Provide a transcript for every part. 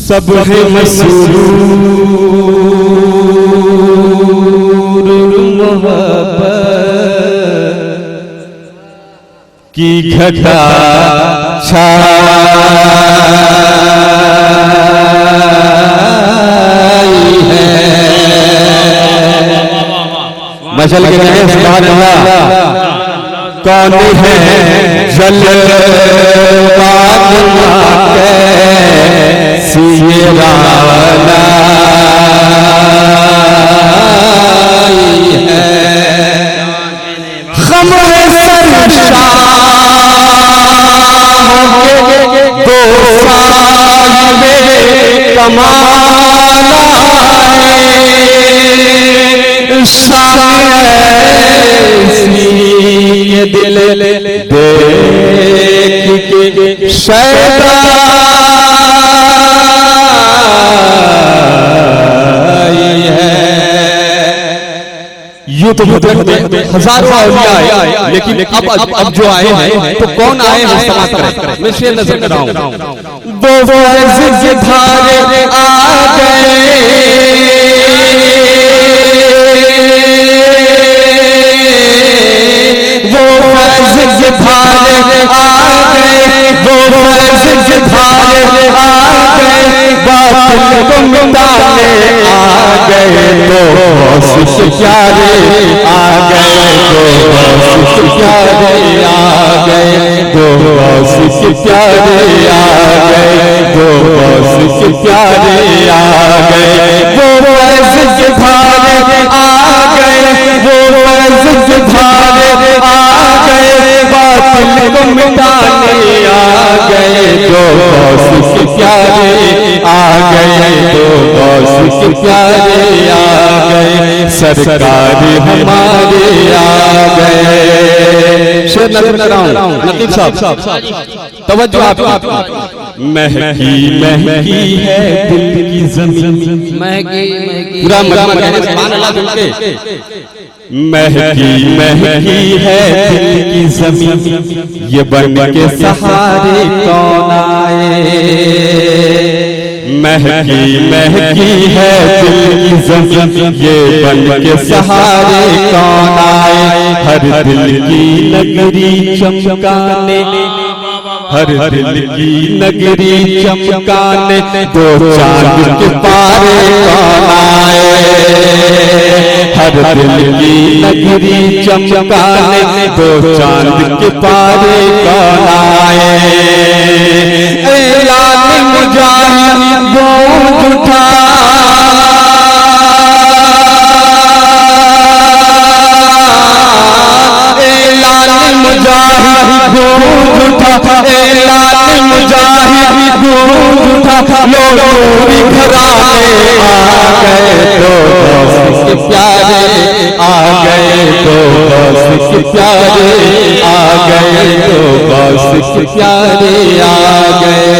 सब है मसरूर मोहब्बत की घटा छाई है। मचल के कहें सुभान अल्लाह। कौन है जलवा सिरा है खमरे दो कमाए दिल देख के शैतान यूं तो हजारों औलिया आए, लेकिन अब जो आए हैं तो कौन आए हैं समाज करें। मैं शेर नजर कर रहा हूं। वो फैज़ धारे आ गए, वो फैज़ धारे आ गए, वो फैज़ धारे आ गए, बातिल को मिटाने आ गए, तो गौस प्यारे आ गए, तो गौस प्यारे आ गए, तो गौस प्यारे आ गए, तो गौस प्यारे आ गए, वो फैज़ धारे आ गए, वो फैज़ धारे आ गए, बातिल को मिटाने आ गए, तो गौस प्यारे आ गए, तो गौस प्यारे आ गए, सरकार हमारे आ गए। शेर नजर कर रहा हूं नकीब साहब, तवज्जो आप। महकी महकी है दिल की ज़मीन, महकी पूरा सुभान अल्लाह दिल के। महकी महकी है दिल की ज़मीन, ये बन के सहारे कौन आए। महकी महकी है दिल की ज़मीन, ये बन के सहारे कौन आए। हर दिल की नगरी चमकाने, हर दिल की नगरी चमकाने, दो चांद के पारे कौन आए। हर दिल की नगरी चमकाने, दो चांद के पारे कौन आए। ऐलान मुजाहिद गूंज उठा, ऐलान मुजाहिद गूंज उठा, ऐलान मुजाहिद गूंज उठा, लोरी घराने आ गए, तो गौस के प्यारे आ गए, तो गौस के प्यारे आ गए, तो गौस के प्यारे आ गए।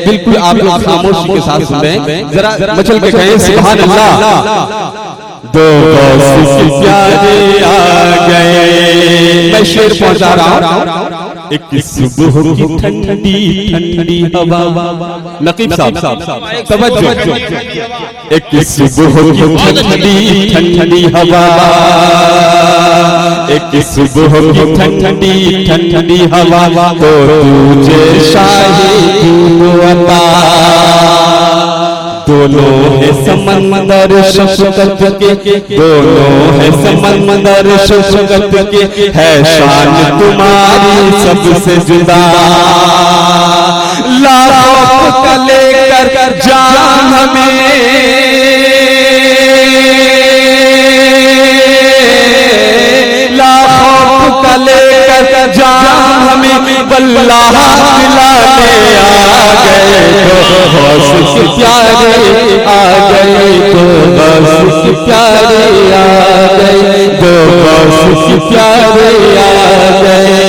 बिल्कुल आप लोग खामोशी के साथ सुन रहे हैं, जरा मचल के कहें सुभान अल्लाह। दो गौस के प्यारे आ गए। मैं शेर पहुंचा रहा हूं। एक सुबह की ठंडी ठंडी हवा, नकीब साहब तवज्जो। एक सुबह की ठंडी ठंडी हवा, एक सुबह की ठंडी ठंडी हवा, तो तुझे शाही दूध अता। दोनों है समंदर शफ़क़त के, दोनों है समंदर शफ़क़त के, है शान तुम्हारी सबसे जुदा। लाखों का लेकर जान हमें, लाखों का लेकर जान हमें, वल्लाह दिलाने आ गए, तो गौस के प्यारे आ गए, तो गौस के प्यारे आ गए, तो गौस के प्यारे आ गए।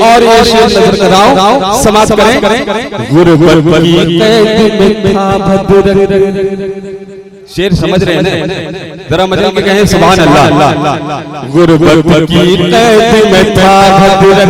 और ये शेर नजर कर रहा हूं, समाज करें। गुरबत की कैद में था भद्र, शेर समझ रहे हैं ना, जरा मचल के कहें सुभान अल्लाह। गुरबत की कैद में था भद्र,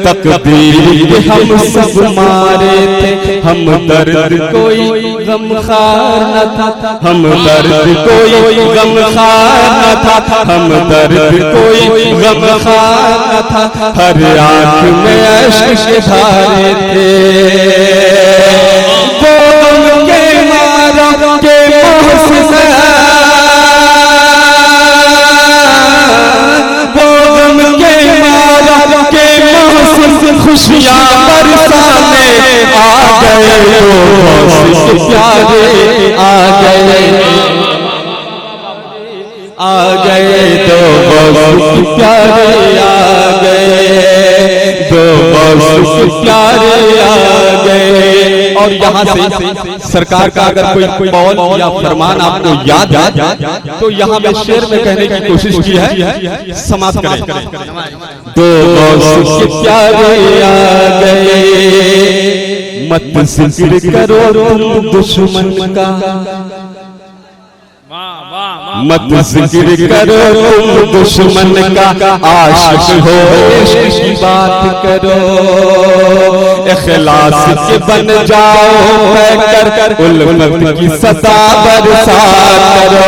तकदीर के हम सब मारे थे, हम दर्द कोई गमखार न था, हम दर्द कोई गमखार न था, हम दर्द कोई गमखार न था, हर आँख में अश्क धारे थे, वो के मारा के मोहसिन, वो के मारा के मोहसिन खुशियाँ बरसाने आ गए, तो प्यारे आ गए, आ गए तो बहुत प्यारे आ गए, तो बहुत प्यारे आ गए। और यहाँ से सरकार का अगर कोई कौल या फरमान आपको याद है तो यहाँ पे शेर में कहने की कोशिश की है, समाप्त करें। तो बहुत प्यारे आ गए, मत जिक्र करो तुम दुश्मन का, मत जिक्र करो तुम दुश्मन का, आशिक हो इश्क की बात करो, इखलास के बन जाओ कर कर उल्फत की सदा बरसात करो,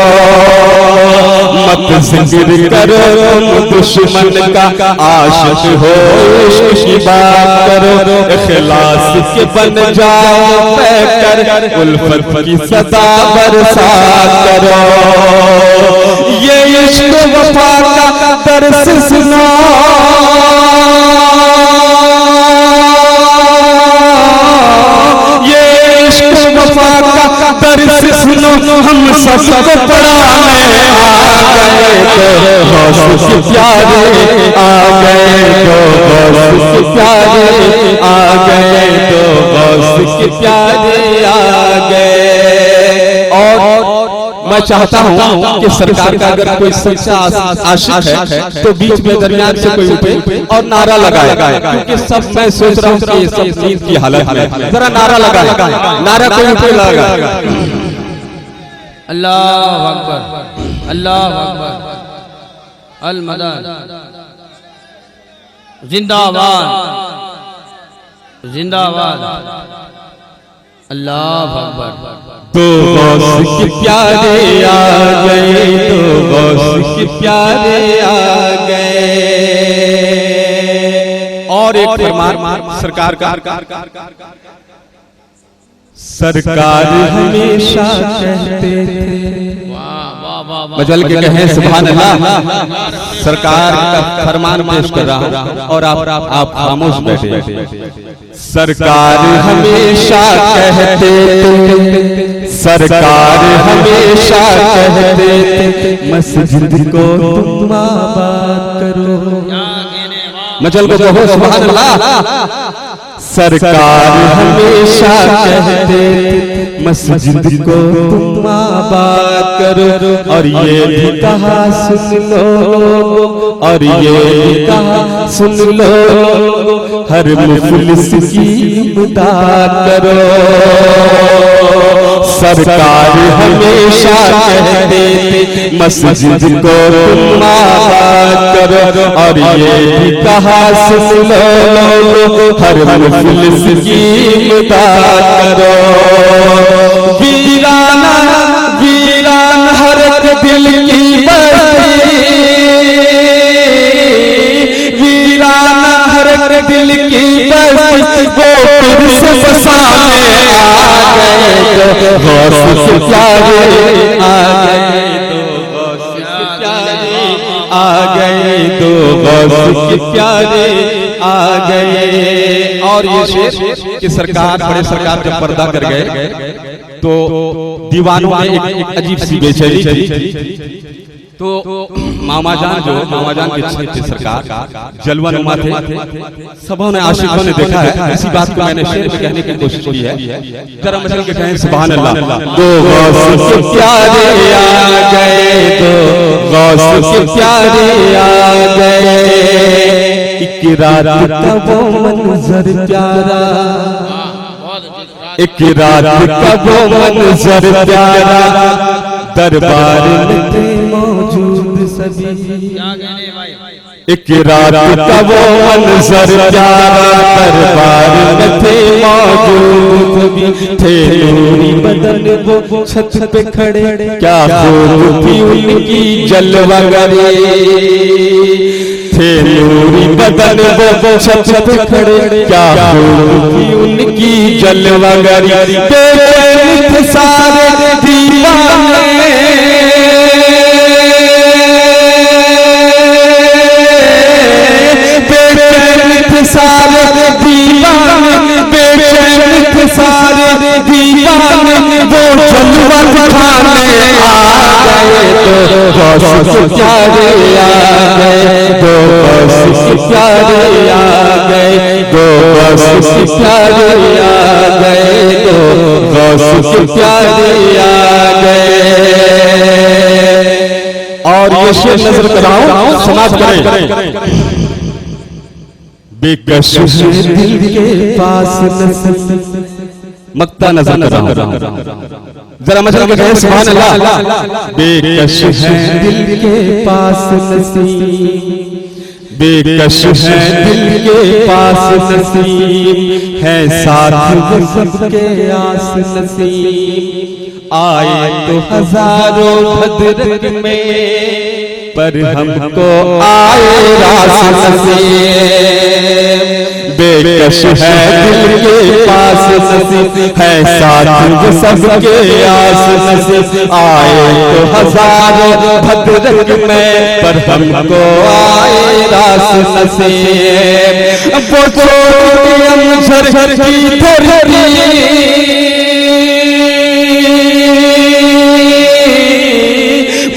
मत जिक्र करो तुम दुश्मन का, आशिक हो इश्क की बात करो, इखलास के बन जाओ कर कर उल्फत की सदा बरसात करो, ये इश्क वफा का दर्स सुना, ये इश्क वफा का दर्स सुनो, हम सबको पढ़ाने आ गए, तो बहुत प्यारे आ गए, तो बहुत प्यारे आ गए, तो बहुत प्यारे आ गए। और मैं चाहता हूं कि सरकार का अगर कोई सच्चा आशिक है तो बीच में दरमियान से कोई उठे और नारा लगाए, क्योंकि सब मैं सोच रहा हूं कि ये सब नींद की हालत में, जरा नारा लगाए, नारा कोई उठे लगा, अल्लाह अकबर, अल्लाह अकबर, अल मदद, जिंदाबाद, जिंदाबाद, अल्लाह अकबर। तो गौस के प्यारे आ गए, तो गौस के प्यारे आ गए। और एक फरमान सरकार का, सरकार हमेशा कहते थे, मजल के कहें सुभान अल्लाह, सरकार का फरमान पेश कर रहा हूं और आप खामोश बैठे। सरकार हमेशा कहते थे, सरकार हमेशा कहते थे, मस्जिद को तुम आबाद करो, मजल को कहो सुभान अल्लाह। सरकार हमेशा कहते थे, मस्जिद को तुम आबाद करो, और ये भी कहा सुन लो, और ये भी कहा सुन लो, हर मुफलिस की इमदाद करो। सरकार हमेशा कहते थे, मस्जिद को तुम आबाद करो, और ये भी कहा सुन लो, हर मुफलिस की इमदाद करो। वीराना वीरान हर दिल की बस्ती, वीराना हर दिल की बस्ती, वो फिर से बसाने आ गए, तो गौस के प्यारे आ गए, तो गौस के प्यारे आ गए, तो गौस के प्यारे आ गए। और ये शेर कि सरकार बड़े सरकार जब पर्दा कर गए तो दीवानों में एक अजीब सी बेचैनी थी। तो मामा जान के थे सरकार, जलवानुमा थे, सबों ने आशिकों ने देखा है, इसी बात को मैंने शेर में कहने की कोशिश की है, जरा मसल के कहें सुभान अल्लाह। तो गौस के प्यारे आ गए, तो गौस के प्यारे आ गए, एक रात का वो मंजर प्यारा, एक रात का वो मंजर प्यारा, दरबार में थे मौजूद सभी, एक रात का वो मंजर प्यारा, दरबार में थे मौजूद थे नूरी बदन वो छत पे खड़े, क्या खूब थी उनकी जलवागरी। थे नूरी बदन वो छत पे खड़े, क्या खूब थी उनकी जलवागरी। बेचैन सारे दीवाने, सारे दीवाने, बेचैन सारे दीवाने, वो जलवा दिखाने आ गए तो गौस प्यारे आ गए, तो गौस प्यारे आ गए, तो गौस प्यारे आ गए, तो गौस प्यारे आ गए। और ये शेर नजर कराऊं, समाज करें। बेकश है दिल के पास मक्ता नजर कर रहा हूं, जरा मजा लगे कहें सुभान अल्लाह। बेकश है दिल के पास नसीब, बेकश है दिल के पास नसीब, है साथ सबके आस नसीब। आए तो हजारों भद्रक में, पर हमको आए रास नसीब। बेकश है दिल के पास नसीब, है साथ सबके आस नसीब। आए तो हजारों भद्रक में, पर हमको आए रास नसीब। वो छोड़ी झरझर की धरती,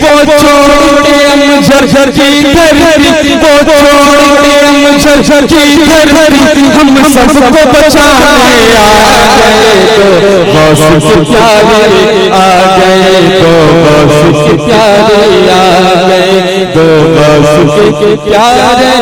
वो छोड़ी झरझर की धरती, वो छोड़ी झरझर की धरती, हम सबको बचाने आ गए तो गौस प्यारे आ गए, तो गौस प्यारे आ गए, तो गौस प्यारे